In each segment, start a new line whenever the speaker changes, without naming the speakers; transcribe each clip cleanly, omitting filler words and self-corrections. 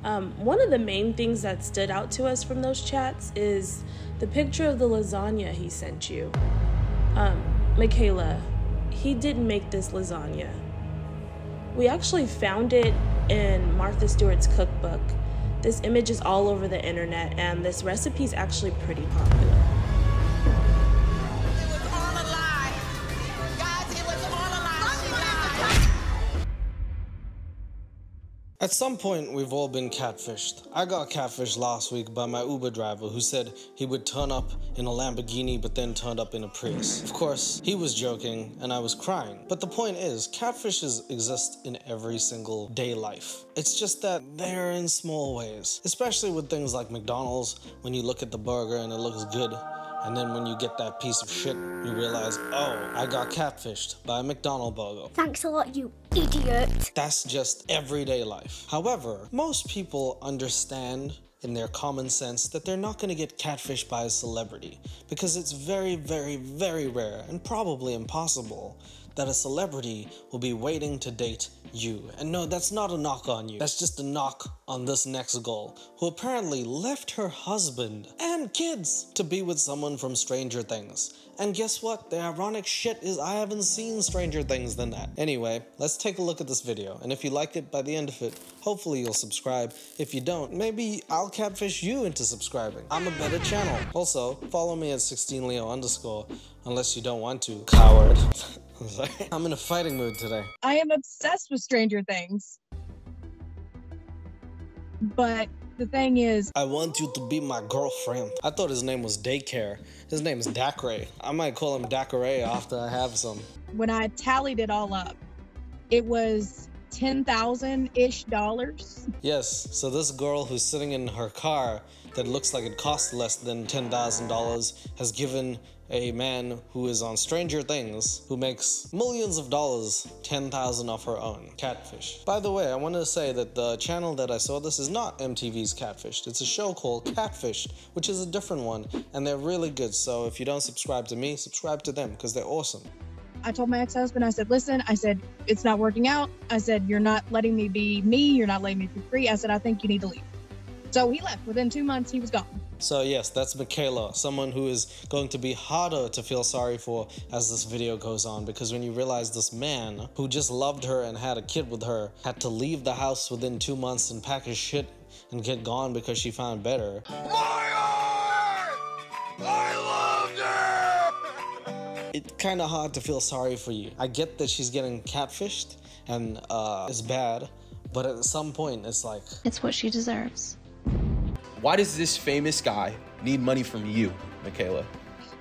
One of the main things that stood out to us from those chats is the picture of the lasagna he sent you. Michaela, he didn't make this lasagna. We actually found it in Martha Stewart's cookbook. This image is all over the internet, and this recipe is actually pretty popular.
It was all a lie. Guys, it was all a lie. She lied.
At some point, we've all been catfished. I got catfished last week by my Uber driver who said he would turn up in a Lamborghini but then turned up in a Prius. Of course, he was joking and I was crying. But the point is, catfishes exist in every single day life. It's just that they're in small ways, especially with things like McDonald's. When you look at the burger and it looks good, and then when you get that piece of shit, you realize, oh, I got catfished by a McDonald's burger.
Thanks a lot, you idiot.
That's just everyday life. However, most people understand in their common sense that they're not going to get catfished by a celebrity because it's very, very, very rare and probably impossible that a celebrity will be waiting to date you. And no, that's not a knock on you. That's just a knock on this next girl who apparently left her husband and kids to be with someone from Stranger Things. And guess what? The ironic shit is I haven't seen Stranger Things than that. Anyway, let's take a look at this video. And if you like it by the end of it, hopefully you'll subscribe. If you don't, maybe I'll catfish you into subscribing. I'm a better channel. Also, follow me at 16leo_, unless you don't want to. Coward. I'm in a fighting mood today.
I am obsessed with Stranger Things. But the thing is,
I want you to be my girlfriend. I thought his name was Daycare. His name is Dacre. I might call him Dacre after I have some.
when I tallied it all up, it was $10,000-ish.
Yes, so this girl who's sitting in her car that looks like it costs less than $10,000 has given a man who is on Stranger Things, who makes millions of dollars, $10,000 of her own. Catfish. By the way, I wanted to say that the channel that I saw this is not MTV's Catfished. It's a show called Catfished, which is a different one, and they're really good. So if you don't subscribe to me, subscribe to them, because they're awesome.
I told my ex-husband, I said, listen, I said, it's not working out. I said, you're not letting me be me. You're not letting me be free. I said, I think you need to leave. So he left. Within 2 months, he was gone.
So yes, that's Michaela, someone who is going to be harder to feel sorry for as this video goes on, because when you realize this man who just loved her and had a kid with her had to leave the house within 2 months and pack his shit and get gone because she found better. My heart! I loved her! It's kind of hard to feel sorry for you. I get that she's getting catfished and it's bad, but at some point it's like...
It's what she deserves.
Why does this famous guy need money from you, Michaela?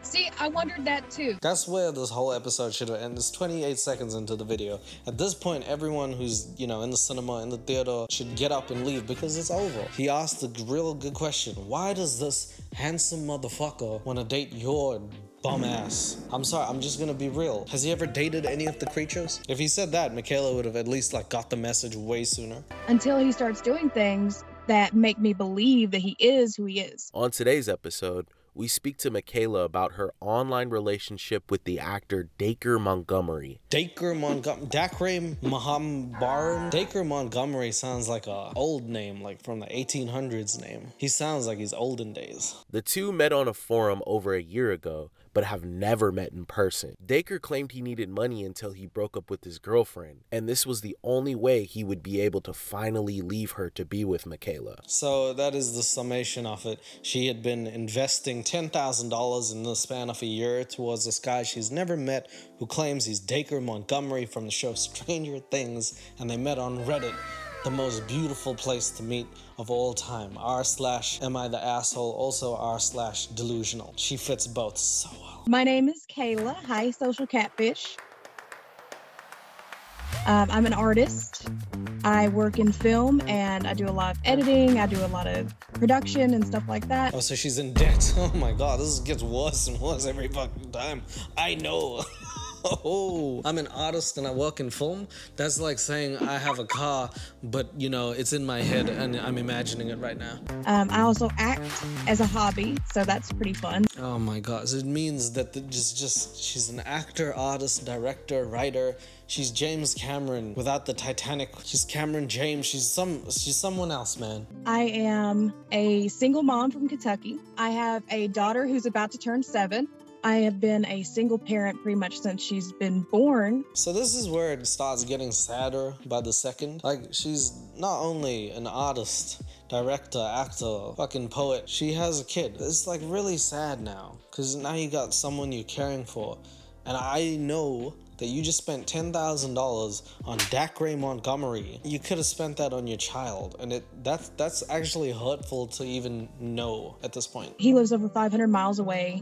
See, I wondered that too.
That's where this whole episode should have ended. It's 28 seconds into the video. At this point, everyone who's, you know, in the cinema, in the theater, should get up and leave because it's over. He asked a real good question. Why does this handsome motherfucker want to date your bum ass? I'm sorry, I'm just gonna be real. Has he ever dated any of the creatures? If he said that, Michaela would have at least like got the message way sooner.
Until he starts doing things that make me believe that he is who he is.
On today's episode, we speak to Michaela about her online relationship with the actor Dacre Montgomery.
Dacre Montgomery? Dacre Mahambaran? Dacre Montgomery sounds like a old name, like from the 1800s name. He sounds like he's olden days.
The two met on a forum over a year ago, but have never met in person. Dacre claimed he needed money until he broke up with his girlfriend, and this was the only way he would be able to finally leave her to be with Michaela.
So that is the summation of it. She had been investing $10,000 in the span of a year towards this guy she's never met, who claims he's Dacre Montgomery from the show Stranger Things, and they met on Reddit. The most beautiful place to meet of all time. r/am I the asshole, also r/delusional. She fits both so well.
My name is Kayla. Hi, Social Catfish. I'm an artist. I work in film and I do a lot of editing. I do a lot of production and stuff like that.
Oh, so she's in debt. Oh my God, this gets worse and worse every fucking time. I know. Oh, I'm an artist and I work in film. That's like saying I have a car, but you know, it's in my head and I'm imagining it right now.
I also act as a hobby, so that's pretty fun.
Oh my God. So it means that she's an actor, artist, director, writer. She's James Cameron without the Titanic. She's Cameron James. She's someone else, man.
I am a single mom from Kentucky. I have a daughter who's about to turn 7. I have been a single parent pretty much since she's been born.
So this is where it starts getting sadder by the second. Like, she's not only an artist, director, actor, fucking poet, she has a kid. It's like really sad now, because now you got someone you're caring for. And I know that you just spent $10,000 on Dacre Montgomery. You could have spent that on your child, and that's actually hurtful to even know at this point.
He lives over 500 miles away.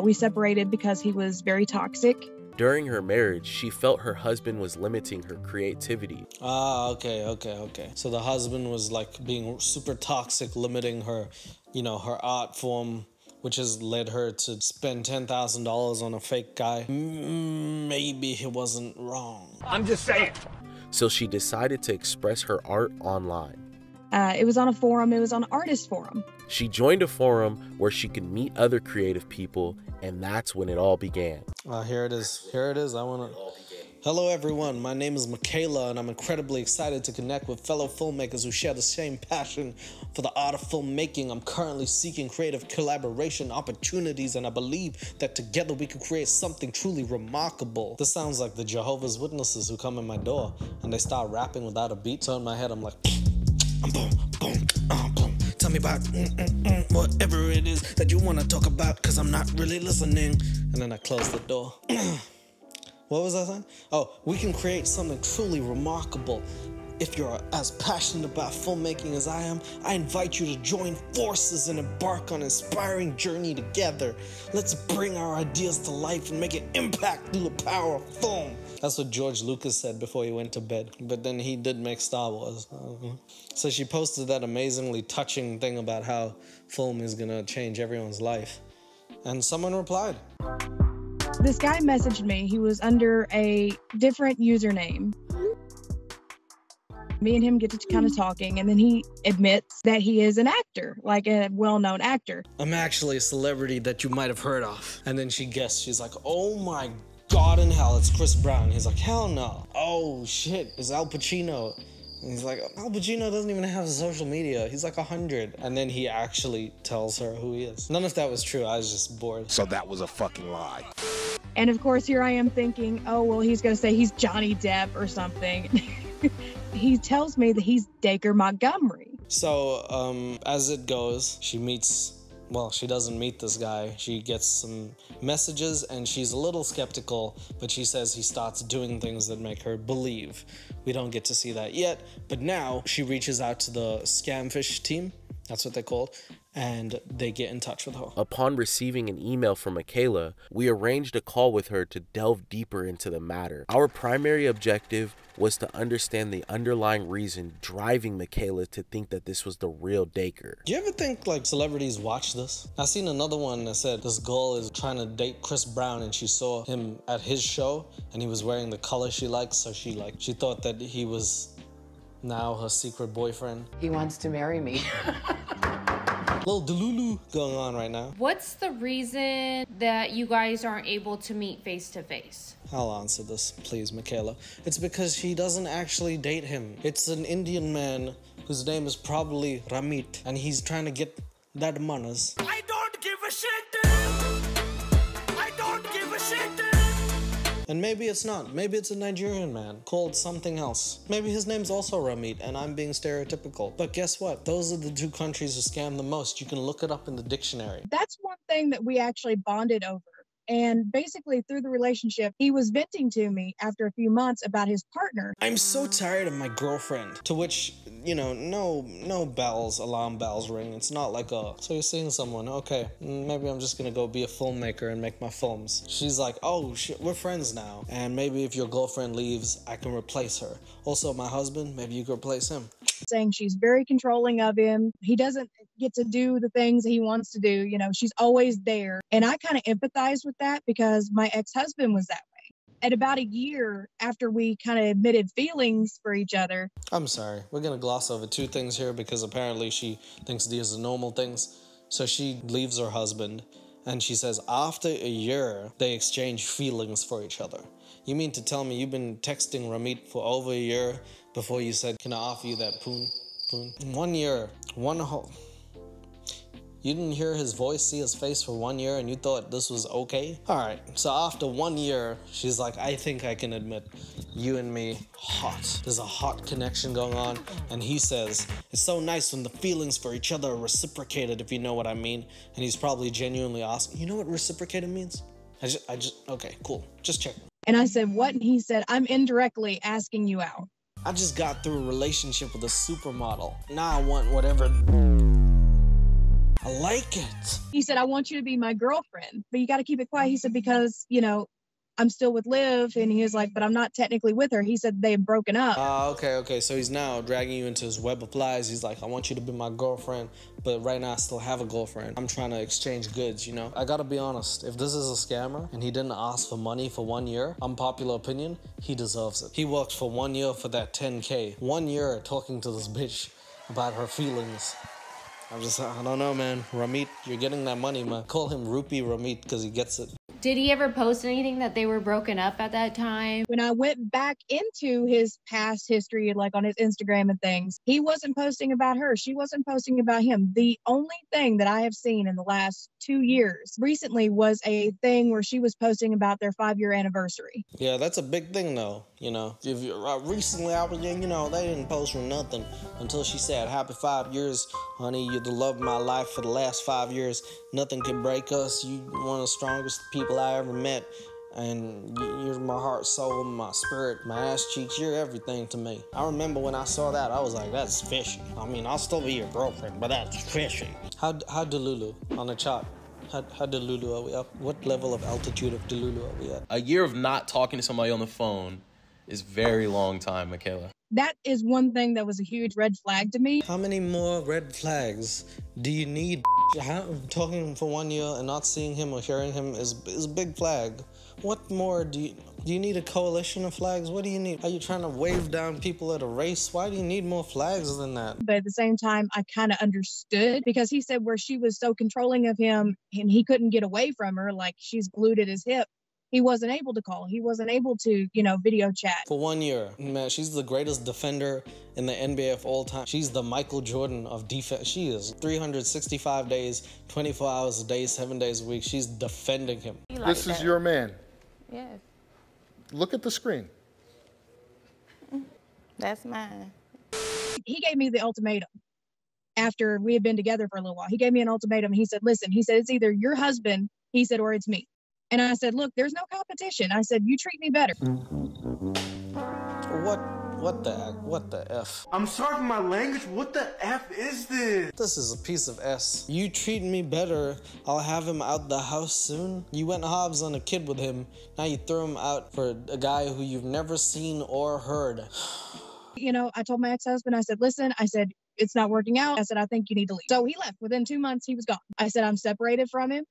We separated because he was very toxic.
During her marriage, she felt her husband was limiting her creativity.
Ah, okay. So the husband was like being super toxic, limiting her, you know, her art form, which has led her to spend $10,000 on a fake guy. Maybe he wasn't wrong.
I'm just saying.
So she decided to express her art online.
It was on a forum. It was on an artist forum.
She joined a forum where she could meet other creative people, and that's when it all began.
Here it is. Hello everyone, my name is Michaela and I'm incredibly excited to connect with fellow filmmakers who share the same passion for the art of filmmaking. I'm currently seeking creative collaboration opportunities and I believe that together we could create something truly remarkable. This sounds like the Jehovah's Witnesses who come in my door and they start rapping without a beat. So in my head I'm like, boom, boom, boom. Tell me about whatever it is that you want to talk about, cause I'm not really listening. And then I close the door. What was I saying? Oh, we can create something truly remarkable. If you're as passionate about filmmaking as I am, I invite you to join forces and embark on an inspiring journey together. Let's bring our ideas to life and make an impact through the power of film. That's what George Lucas said before he went to bed. But then he did make Star Wars. So she posted that amazingly touching thing about how film is gonna change everyone's life. And someone replied.
This guy messaged me. He was under a different username. Me and him get to kind of talking, and then he admits that he is an actor, like a well-known actor.
I'm actually a celebrity that you might have heard of. And then she guessed. She's like, oh my God in hell, it's Chris Brown. He's like, hell no. Oh shit, it's Al Pacino. And he's like, Al Pacino doesn't even have social media. He's like 100. And then he actually tells her who he is. None of that was true. I was just bored.
So that was a fucking lie.
And of course, here I am thinking, oh, well, he's going to say he's Johnny Depp or something. He tells me that he's Dacre Montgomery.
So, as it goes, she doesn't meet this guy. She gets some messages and she's a little skeptical, but she says he starts doing things that make her believe. We don't get to see that yet, but now she reaches out to the Scamfish team. That's what they're called. And they get in touch with her.
Upon receiving an email from Michaela, we arranged a call with her to delve deeper into the matter. Our primary objective was to understand the underlying reason driving Michaela to think that this was the real Dacre.
Do you ever think like celebrities watch this? I seen another one that said this girl is trying to date Chris Brown and she saw him at his show and he was wearing the color she likes, so she thought that he was now her secret boyfriend.
He wants to marry me.
Little delulu going on right now.
What's the reason that you guys aren't able to meet face to face?
I'll answer this, please, Michaela. It's because she doesn't actually date him. It's an Indian man whose name is probably Ramit, and he's trying to get that manas.
I don't give a shit. I don't give a shit.
And maybe it's not. Maybe it's a Nigerian man called something else. Maybe his name's also Ramit and I'm being stereotypical. But guess what? Those are the two countries who scam the most. You can look it up in the dictionary.
That's one thing that we actually bonded over. And basically through the relationship, he was venting to me after a few months about his partner.
I'm so tired of my girlfriend. To which, you know, no alarm bells ring. It's not like so you're seeing someone, okay, maybe I'm just gonna go be a filmmaker and make my films. She's like, oh shit, we're friends now. And maybe if your girlfriend leaves, I can replace her. Also, my husband, maybe you could replace him.
Saying she's very controlling of him. He doesn't get to do the things he wants to do. You know, she's always there. And I kind of empathize with that because my ex-husband was that way. at about a year after we kind of admitted feelings for each other.
I'm sorry. We're going to gloss over two things here because apparently she thinks these are normal things. So she leaves her husband and she says after a year, they exchange feelings for each other. You mean to tell me you've been texting Ramit for over a year before you said, can I offer you that poon? 1 year, one whole... You didn't hear his voice, see his face for 1 year, and you thought this was okay? All right, so after 1 year, she's like, I think I can admit you and me, hot. There's a hot connection going on, and he says, it's so nice when the feelings for each other are reciprocated, if you know what I mean. And he's probably genuinely asking, you know what reciprocated means? Okay, cool, just check.
And I said, what? And he said, I'm indirectly asking you out.
I just got through a relationship with a supermodel. Now I want whatever... I like it.
He said, I want you to be my girlfriend, but you got to keep it quiet. He said, because, you know, I'm still with Liv. And he was like, but I'm not technically with her. He said they had broken up.
Okay. So he's now dragging you into his web of lies. He's like, I want you to be my girlfriend, but right now I still have a girlfriend. I'm trying to exchange goods, you know? I gotta be honest. If this is a scammer and he didn't ask for money for 1 year, unpopular opinion, he deserves it. He worked for 1 year for that 10K. 1 year talking to this bitch about her feelings. I don't know, man. Ramit, you're getting that money, man. Call him Rupee Ramit because he gets it.
Did he ever post anything that they were broken up at that time?
When I went back into his past history, like on his Instagram and things, he wasn't posting about her. She wasn't posting about him. The only thing that I have seen in the last 2 years recently was a thing where she was posting about their 5-year anniversary.
Yeah, that's a big thing, though. You know, recently I was, you know, they didn't post for nothing until she said, happy 5 years, honey. You're the love of my life for the last 5 years. Nothing can break us. You one of the strongest people I ever met. And you're my heart, soul, my spirit, my ass cheeks. You're everything to me. I remember when I saw that, I was like, that's fishy. I mean, I'll still be your girlfriend, but that's fishy. How Delulu on the chart? How Delulu are we up? What level of altitude of Delulu are we at?
A year of not talking to somebody on the phone is very long time, Michaela.
That is one thing that was a huge red flag to me.
How many more red flags do you need? Talking for 1 year and not seeing him or hearing him is a big flag. What more do you need a coalition of flags? What do you need? Are you trying to wave down people at a race? Why do you need more flags than that?
But at the same time, I kind of understood because he said where she was so controlling of him and he couldn't get away from her, like she's glued at his hip. He wasn't able to call. He wasn't able to, you know, video chat.
For 1 year, man, she's the greatest defender in the NBA of all time. She's the Michael Jordan of defense. She is 365 days, 24 hours a day, 7 days a week. She's defending him.
This is your man.
Yes.
Look at the screen.
That's mine.
He gave me the ultimatum after we had been together for a little while. He gave me an ultimatum. He said, listen, he said, it's either your husband, he said, or it's me. And I said, look, there's no competition. I said, you treat me better.
What the F?
I'm sorry for my language. What the F is this?
This is a piece of S. You treat me better, I'll have him out the house soon. You went Hobbs on a kid with him. Now you throw him out for a guy who you've never seen or heard.
You know, I told my ex-husband, I said, listen, I said, it's not working out. I said, I think you need to leave. So he left. Within 2 months, he was gone. I said, I'm separated from him.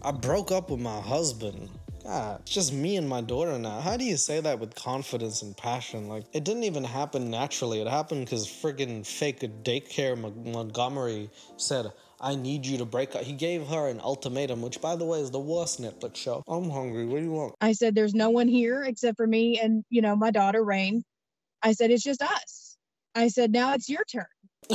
I broke up with my husband. God, it's just me and my daughter now. How do you say that with confidence and passion? Like, it didn't even happen naturally. It happened because friggin' fake daycare Montgomery said, I need you to break up. He gave her an ultimatum, which, by the way, is the worst Netflix show. I'm hungry. What do you want?
I said, there's no one here except for me and, you know, my daughter, Rain. I said, it's just us. I said, now it's your turn.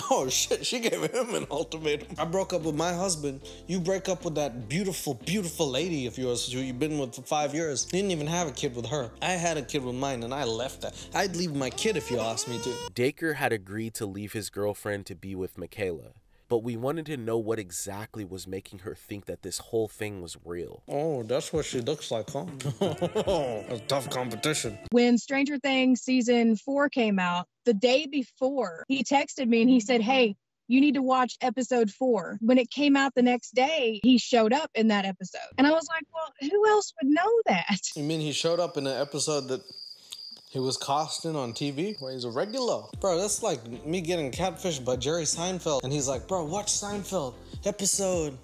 Oh shit, she gave him an ultimatum. I broke up with my husband. You break up with that beautiful, beautiful lady of yours who you've been with for 5 years. You didn't even have a kid with her. I had a kid with mine and I left that. I'd leave my kid if you asked me to.
Dacre had agreed to leave his girlfriend to be with Michaela, but we wanted to know what exactly was making her think that this whole thing was real.
Oh, that's what she looks like, huh? A tough competition.
When Stranger Things season 4 came out, the day before, he texted me and he said, hey, you need to watch episode 4. When it came out the next day, he showed up in that episode. And I was like, well, who else would know that?
You mean he showed up in an episode that he was casting on TV? Well, he's a regular. Bro, that's like me getting catfished by Jerry Seinfeld. And he's like, bro, watch Seinfeld. Episode,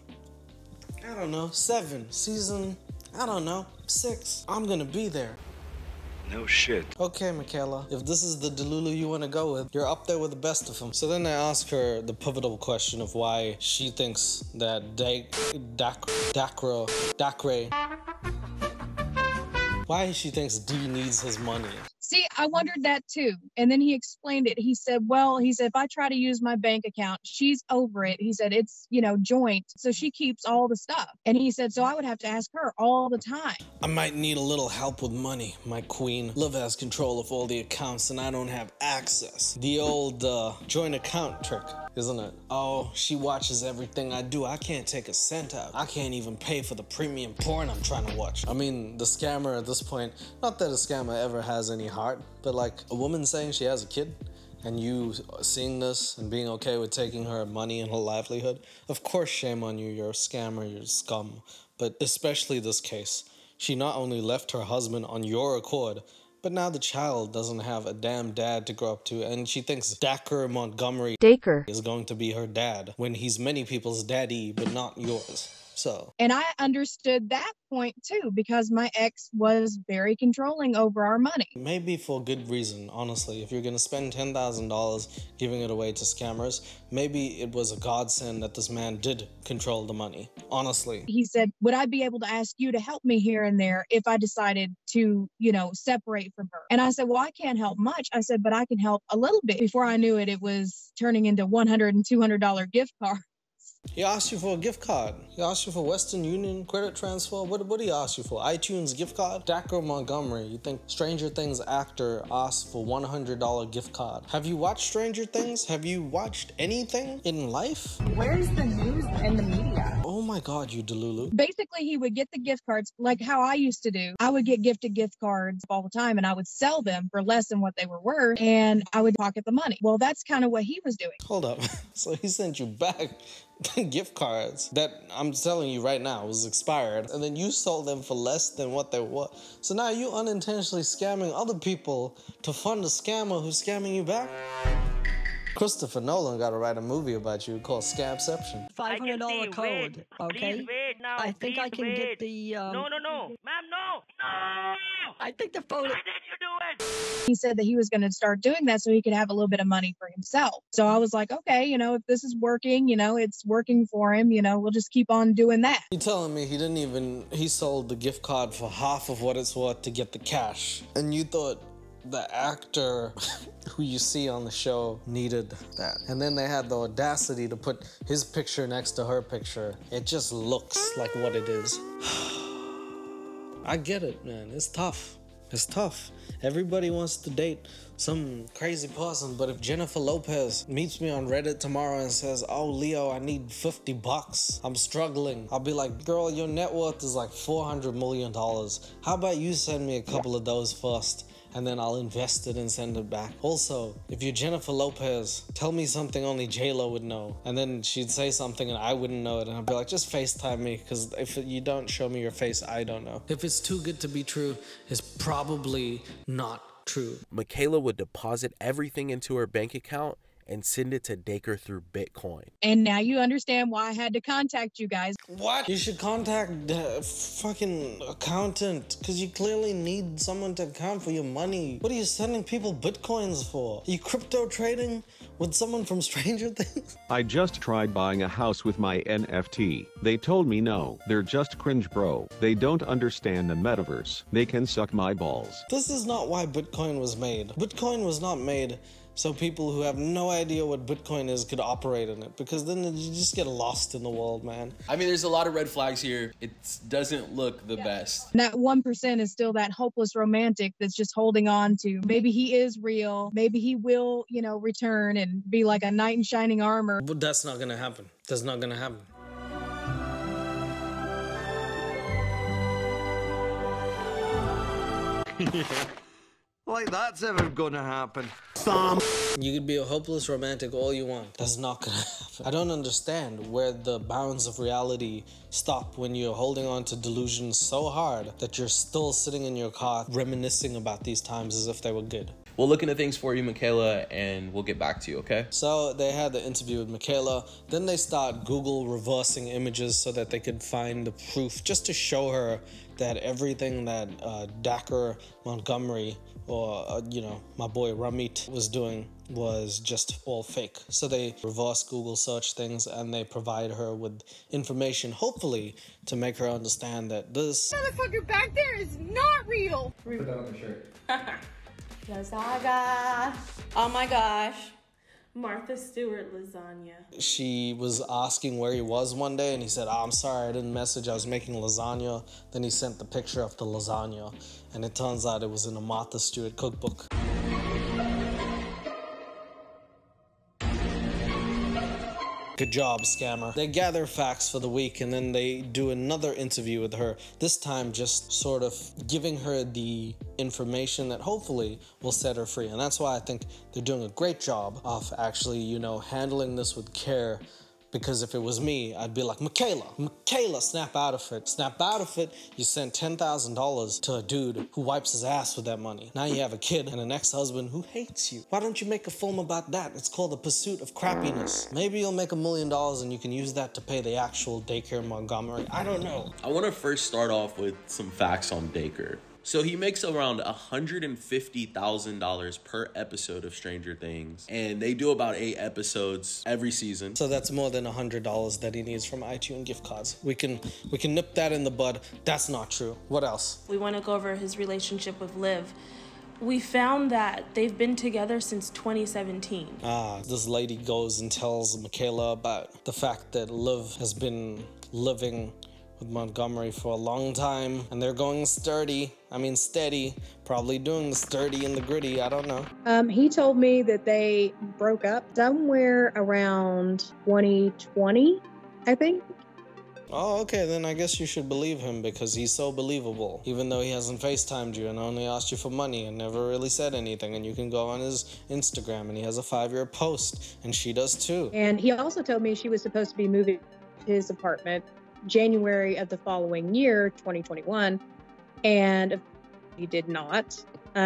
I don't know, 7. Season, I don't know, 6. I'm gonna be there.
No shit.
Okay, Michaela, if this is the Delulu you want to go with, you're up there with the best of them. So then I ask her the pivotal question of why she thinks that Dacre, why she thinks D needs his money.
See, I wondered that too. And then he explained it. He said, well, he said, if I try to use my bank account, she's over it. He said, it's, joint. So she keeps all the stuff. And he said, so I would have to ask her all the time.
I might need a little help with money, my queen. Love has control of all the accounts and I don't have access. The old joint account trick, isn't it? Oh, she watches everything I do. I can't take a cent out. I can't even pay for the premium porn I'm trying to watch. I mean, the scammer at this point, not that a scammer ever has any heart, but like a woman saying she has a kid and you seeing this and being okay with taking her money and her livelihood, of course, shame on you. You're a scammer, you're scum. But especially this case, she not only left her husband on your accord, but now the child doesn't have a damn dad to grow up to, and she thinks Dacre Montgomery is going to be her dad when he's many people's daddy, but not yours. So.
And I understood that point too, because my ex was very controlling over our money.
Maybe for good reason, honestly. If you're gonna spend $10,000 giving it away to scammers, maybe it was a godsend that this man did control the money, honestly.
He said, would I be able to ask you to help me here and there if I decided to, separate from her? And I said, well, I can't help much. I said, but I can help a little bit. Before I knew it, it was turning into $100 and $200 gift cards.
He asked you for a gift card. He asked you for Western Union credit transfer. What did he ask you for? iTunes gift card? Dacre Montgomery, you think Stranger Things actor asked for $100 gift card. Have you watched Stranger Things? Have you watched anything in life?
Where's the news and the media?
Oh my God, you Delulu.
Basically, he would get the gift cards like how I used to do. I would get gifted gift cards all the time and I would sell them for less than what they were worth and I would pocket the money. Well, that's kind of what he was doing.
Hold up. So he sent you back gift cards that I'm telling you right now was expired, and then you sold them for less than what they were. So now you unintentionally scamming other people to fund a scammer who's scamming you back? Christopher Nolan got to write a movie about you called Scamception.
$500 code, okay?
Now,
I think I can get the...
No, ma'am, no!
I think the photo...
Why did you do it?
He said that he was going to start doing that so he could have a little bit of money for himself. So I was like, okay, if this is working, it's working for him, we'll just keep on doing that.
You telling me he sold the gift card for half of what it's worth to get the cash, and you thought the actor who you see on the show needed that, and then they had the audacity to put his picture next to her picture. It just looks like what it is. I get it, man. It's tough. It's tough. Everybody wants to date some crazy person, but if Jennifer Lopez meets me on Reddit tomorrow and says, oh, Leo, I need $50, I'm struggling, I'll be like, girl, your net worth is like $400 million. How about you send me a couple of those first, and then I'll invest it and send it back. Also, if you're Jennifer Lopez, tell me something only J-Lo would know. And then she'd say something and I wouldn't know it, and I'd be like, just FaceTime me, because if you don't show me your face, I don't know. If it's too good to be true, it's probably not true.
Michaela would deposit everything into her bank account and send it to Dacre through Bitcoin.
And now you understand why I had to contact you guys.
What? You should contact the fucking accountant, because you clearly need someone to account for your money. What are you sending people Bitcoins for? Are you crypto trading with someone from Stranger Things?
I just tried buying a house with my NFT. They told me no, they're just cringe, bro. They don't understand the metaverse. They can suck my balls.
This is not why Bitcoin was made. Bitcoin was not made so people who have no idea what Bitcoin is could operate in it, because then you just get lost in the world, man.
I mean, there's a lot of red flags here. It doesn't look the best.
And that 1% is still that hopeless romantic that's just holding on to, maybe he is real, maybe he will, return and be like a knight in shining armor.
But that's not gonna happen. That's not gonna happen.
Like that's ever gonna happen.
You could be a hopeless romantic all you want. That's not gonna happen. I don't understand where the bounds of reality stop when you're holding on to delusions so hard that you're still sitting in your car reminiscing about these times as if they were good.
We'll look into things for you, Michaela, and we'll get back to you, okay?
So they had the interview with Michaela. Then they start Google reversing images so that they could find the proof, just to show her that everything that Dacker Montgomery, or you know, my boy Ramit, was doing was just all fake. So they reverse Google search things and they provide her with information, hopefully to make her understand that this
Motherfucker back there is not real.
Put that on the shirt.
Lazaga. Oh my gosh.
Martha Stewart lasagna.
she was asking where he was one day and he said, I'm sorry, I didn't message, I was making lasagna. Then he sent the picture of the lasagna and it turns out it was in a Martha Stewart cookbook. Good job, scammer. They gather facts for the week and then they do another interview with her, this time just sort of giving her the information that hopefully will set her free. And that's why I think they're doing a great job of actually, you know, handling this with care. Because if it was me, I'd be like, Michaela, snap out of it. Snap out of it. You sent $10,000 to a dude who wipes his ass with that money. Now you have a kid and an ex-husband who hates you. Why don't you make a film about that? It's called The Pursuit of Crappiness. Maybe you'll make $1 million and you can use that to pay the actual Daycare Montgomery. I don't know.
I want to first start off with some facts on Dacre. So he makes around $150,000 per episode of Stranger Things, and they do about 8 episodes every season.
So that's more than $100 that he needs from iTunes gift cards. We can nip that in the bud. That's not true. What else?
We want to go over his relationship with Liv. We found that they've been together since 2017.
This lady goes and tells Michaela about the fact that Liv has been living with Montgomery for a long time, and they're going steady, probably doing the sturdy and the gritty, I don't know.
He told me that they broke up somewhere around 2020, I think.
Oh, okay, then I guess you should believe him because he's so believable. Even though he hasn't FaceTimed you and only asked you for money and never really said anything, and you can go on his Instagram and he has a 5-year post, and she does too.
And he also told me she was supposed to be moving to his apartment January of the following year, 2021, and he did not.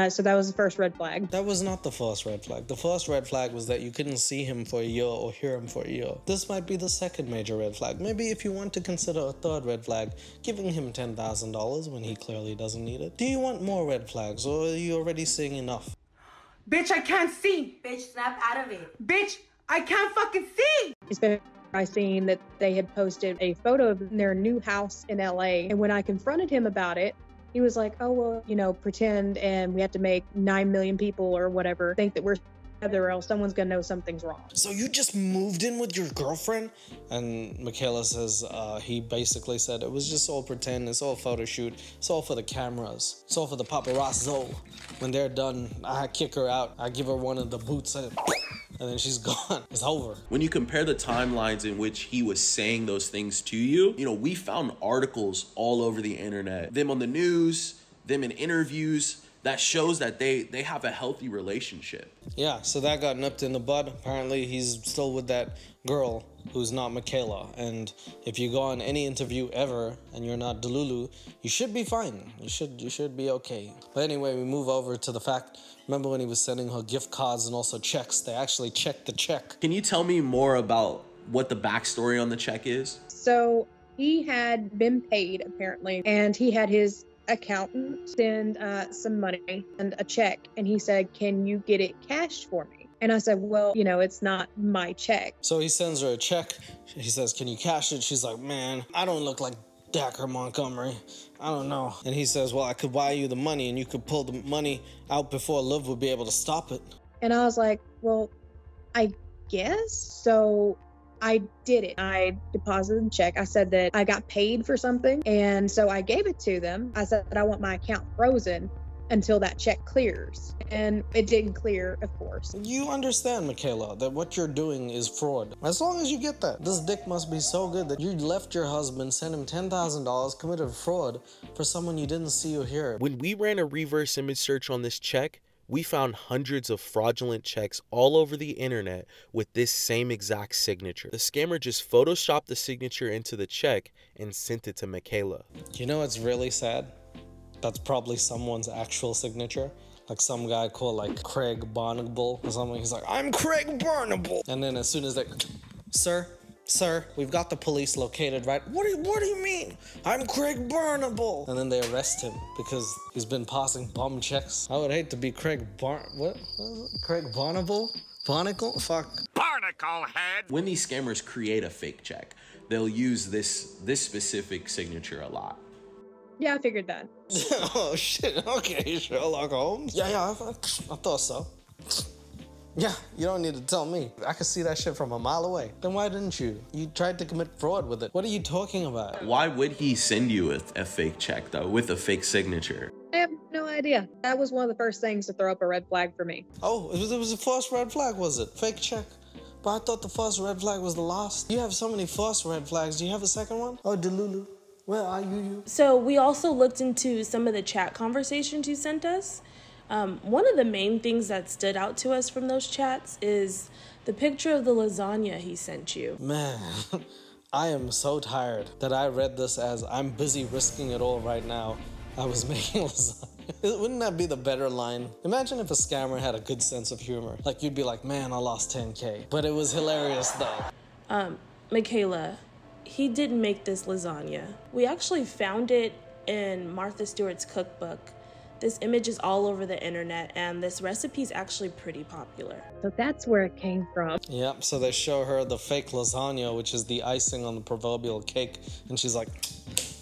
So that was the first red flag.
That was not the first red flag. The first red flag was that you couldn't see him for a year or hear him for a year. This might be the second major red flag. Maybe if you want to consider a third red flag, giving him $10,000 when he clearly doesn't need it. Do you want more red flags, or are you already seeing enough?
Bitch, I can't see.
Bitch, snap out of it.
Bitch, I can't fucking see.
I seen that they had posted a photo of their new house in LA. And when I confronted him about it, he was like, oh, well, you know, pretend and we have to make 9 million people or whatever think that we're together or else someone's gonna know something's wrong.
So you just moved in with your girlfriend? And Michaela says he basically said it was just all pretend, it's all photo shoot, it's all for the cameras, it's all for the paparazzo. When they're done, I kick her out, I give her one of the boots and then she's gone. It's over.
When you compare the timelines in which he was saying those things to you, you know, we found articles all over the internet, them on the news, them in interviews, that shows that they have a healthy relationship.
Yeah, so that got nipped in the bud. Apparently he's still with that girl who's not Michaela. And if you go on any interview ever and you're not Delulu, you should be fine. You should be okay. But anyway, we move over to the fact, remember when he was sending her gift cards and also checks? They actually checked the check.
Can you tell me more about what the backstory on the check is?
So he had been paid apparently, and he had his accountant send some money and a check, and he said, can you get it cashed for me? And I said, well, you know, it's not my check.
So he sends her a check. He says, can you cash it? She's like, man, I don't look like Dacker Montgomery. I don't know. And he says, well, I could wire you the money and you could pull the money out before Liv would be able to stop it.
And I was like, well, I guess. So I did it. I deposited the check. I said that I got paid for something. And so I gave it to them. I said that I want my account frozen until that check clears. And it didn't clear, of course.
You understand, Michaela, that what you're doing is fraud. As long as you get that. This dick must be so good that you left your husband, sent him $10,000, committed fraud for someone you didn't see or hear.
When we ran a reverse image search on this check, we found hundreds of fraudulent checks all over the internet with this same exact signature. The scammer just photoshopped the signature into the check and sent it to Michaela.
You know what's really sad? That's probably someone's actual signature. like some guy called like Craig Barnable or something. He's like, I'm Craig Barnable. And then as soon as they, Sir, we've got the police located, right? What do you mean? I'm Craig Barnable. And then they arrest him because he's been passing bum checks. I would hate to be Craig Craig Barnable? Barnacle? Fuck.
Barnacle head.
When these scammers create a fake check, they'll use this specific signature a lot.
Yeah, I figured that.
Oh shit, okay, Sherlock Holmes. Yeah, I thought so. Yeah, you don't need to tell me. I could see that shit from a mile away. Then why didn't you? You tried to commit fraud with it. What are you talking about?
Why would he send you a fake check though, with a fake signature?
I have no idea. That was one of the first things to throw up a red flag for me.
Oh, it was the first red flag, was it? Fake check. But I thought the first red flag was the last. You have so many first red flags. Do you have a second one? Oh, Delulu. Where are you?
So we also looked into some of the chat conversations you sent us. One of the main things that stood out to us from those chats is the picture of the lasagna he sent you.
Man, I am so tired that I read this as I'm busy risking it all right now. I was making lasagna. Wouldn't that be the better line? Imagine if a scammer had a good sense of humor. Like you'd be like, man, I lost 10K. But it was hilarious though.
Michaela, he didn't make this lasagna. We actually found it in Martha Stewart's cookbook. This image is all over the internet, and this recipe is actually pretty popular.
So that's where it came from.
Yep, so they show her the fake lasagna, which is the icing on the proverbial cake, and she's like,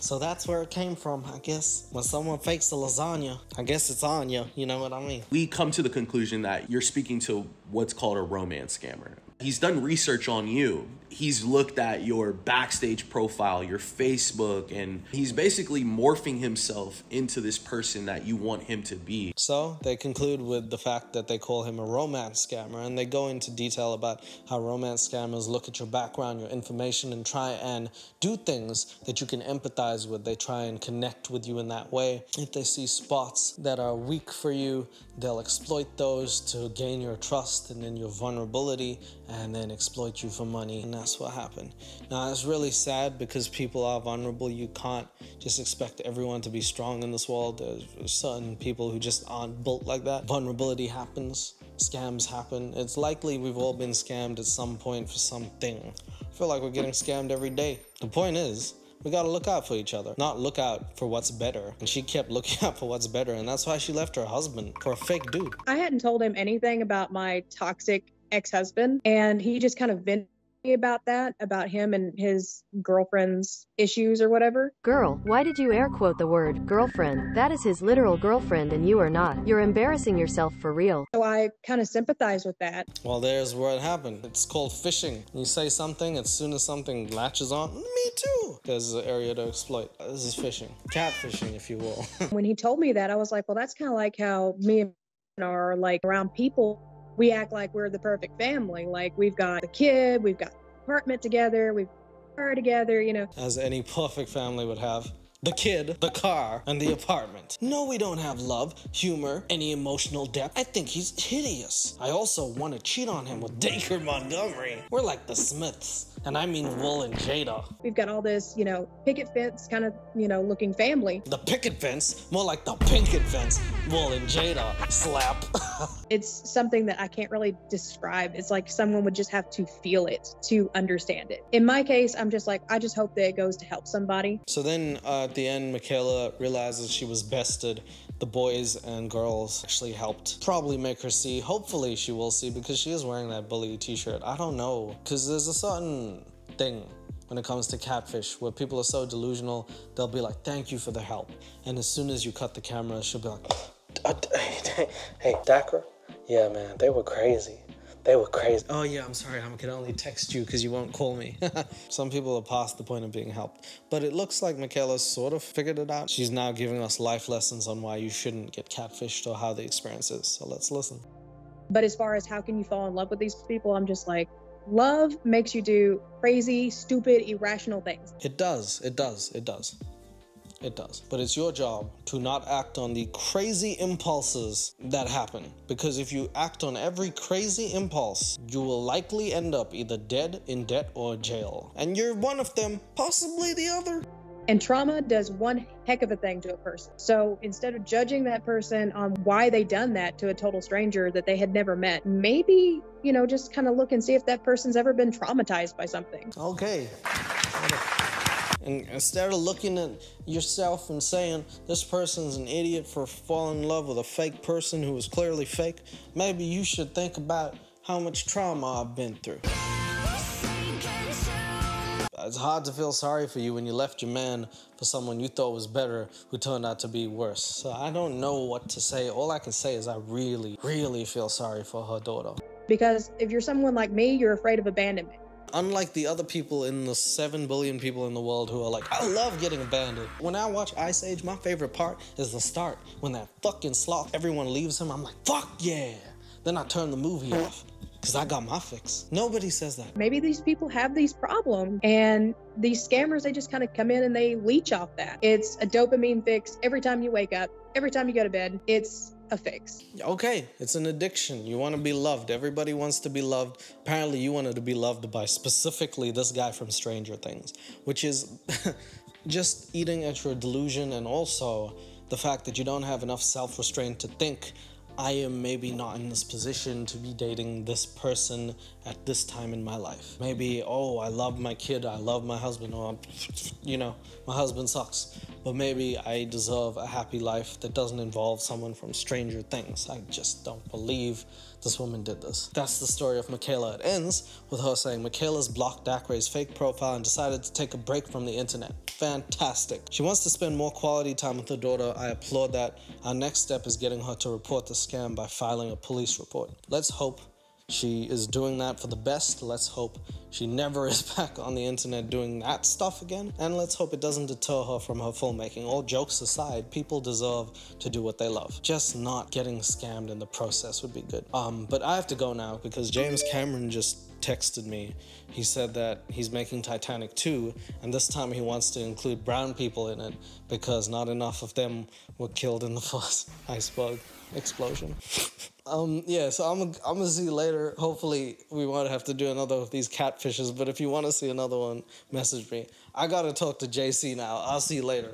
so that's where it came from, I guess. When someone fakes a lasagna, I guess it's on you, you know what I mean?
We come to the conclusion that you're speaking to what's called a romance scammer. He's done research on you. He's looked at your backstage profile, your Facebook, and he's basically morphing himself into this person that you want him to be.
So they conclude with the fact that they call him a romance scammer, and they go into detail about how romance scammers look at your background, your information, and try and do things that you can empathize with. They try and connect with you in that way. If they see spots that are weak for you, they'll exploit those to gain your trust and then your vulnerability, and then exploit you for money, and that's what happened. Now, it's really sad because people are vulnerable. You can't just expect everyone to be strong in this world. There's certain people who just aren't built like that. Vulnerability happens, scams happen. It's likely we've all been scammed at some point for something. I feel like we're getting scammed every day. The point is, we gotta look out for each other, not look out for what's better. And she kept looking out for what's better, and that's why she left her husband for a fake dude.
I hadn't told him anything about my toxic ex-husband, and he just kind of vented about that, about him and his girlfriend's issues or whatever.
Girl, why did you air quote the word girlfriend? That is his literal girlfriend and you are not. You're embarrassing yourself for real.
So I kind of sympathize with that.
Well, there's where it happened. It's called phishing. You say something, as soon as something latches on, me too. There's an area to exploit. This is phishing. Catfishing, if you will.
When he told me that, I was like, well, that's kind of like how me and are like around people. We act like we're the perfect family. Like we've got a kid, we've got an apartment together, we've got a car together, you know.
As any perfect family would have. The kid, the car, and the apartment. No, we don't have love, humor, any emotional depth. I think he's hideous. I also want to cheat on him with Dacre Montgomery. We're like the Smiths. And I mean Wool and Jada.
We've got all this, you know, picket fence kind of, you know, looking family.
The picket fence? More like the picket fence. Wool and Jada. Slap.
It's something that I can't really describe. It's like someone would just have to feel it to understand it. In my case, I'm just like, I just hope that it goes to help somebody.
So then at the end, Michaela realizes she was bested. The boys and girls actually helped probably make her see. Hopefully she will see, because she is wearing that bully t-shirt. I don't know, because there's a certain thing when it comes to catfish where people are so delusional, they'll be like, thank you for the help. And as soon as you cut the camera, she'll be like, hey, Dacre? Yeah, man, they were crazy. They were crazy. Oh yeah, I'm sorry, I can only text you because you won't call me. Some people are past the point of being helped. But it looks like Michaela's sort of figured it out. She's now giving us life lessons on why you shouldn't get catfished or how the experience is. So let's listen.
But as far as how can you fall in love with these people, I'm just like, love makes you do crazy, stupid, irrational things.
It does, it does, it does. It does. But it's your job to not act on the crazy impulses that happen. Because if you act on every crazy impulse, you will likely end up either dead, in debt, or jail. And you're one of them, possibly the other.
And trauma does one heck of a thing to a person. So instead of judging that person on why they done that to a total stranger that they had never met, maybe, you know, just kind of look and see if that person's ever been traumatized by something.
Okay. And instead of looking at yourself and saying, this person's an idiot for falling in love with a fake person who is clearly fake, maybe you should think about how much trauma I've been through. It's hard to feel sorry for you when you left your man for someone you thought was better who turned out to be worse. So I don't know what to say. All I can say is I really, really feel sorry for her daughter.
Because if you're someone like me, you're afraid of abandonment.
Unlike the other people in the 7 billion people in the world who are like, I love getting abandoned. When I watch Ice Age, my favorite part is the start. When that fucking sloth, everyone leaves him, I'm like, fuck yeah. Then I turn the movie off. Because I got my fix. Nobody says that.
Maybe these people have these problems, and these scammers, they just kind of come in and they leech off that. It's a dopamine fix every time you wake up, every time you go to bed. It's a fix.
Okay, it's an addiction. You want to be loved. Everybody wants to be loved. Apparently you wanted to be loved by specifically this guy from Stranger Things, which is just eating at your delusion, and also the fact that you don't have enough self-restraint to think, I am maybe not in this position to be dating this person at this time in my life. Maybe, oh, I love my kid, I love my husband, or, you know, my husband sucks. But maybe I deserve a happy life that doesn't involve someone from Stranger Things. I just don't believe this woman did this. That's the story of Michaela. It ends with her saying Michaela's blocked Dakray's fake profile and decided to take a break from the internet. Fantastic. She wants to spend more quality time with her daughter. I applaud that. Our next step is getting her to report the scam by filing a police report. Let's hope she is doing that for the best. Let's hope she never is back on the internet doing that stuff again. And let's hope it doesn't deter her from her filmmaking. All jokes aside, people deserve to do what they love. Just not getting scammed in the process would be good. But I have to go now because James Cameron just texted me. He said that he's making Titanic 2, and this time he wants to include brown people in it because not enough of them were killed in the first iceberg explosion. Yeah, so I'm gonna see you later. Hopefully we won't have to do another of these catfishes, but if you want to see another one, message me. I gotta talk to JC now. I'll see you later.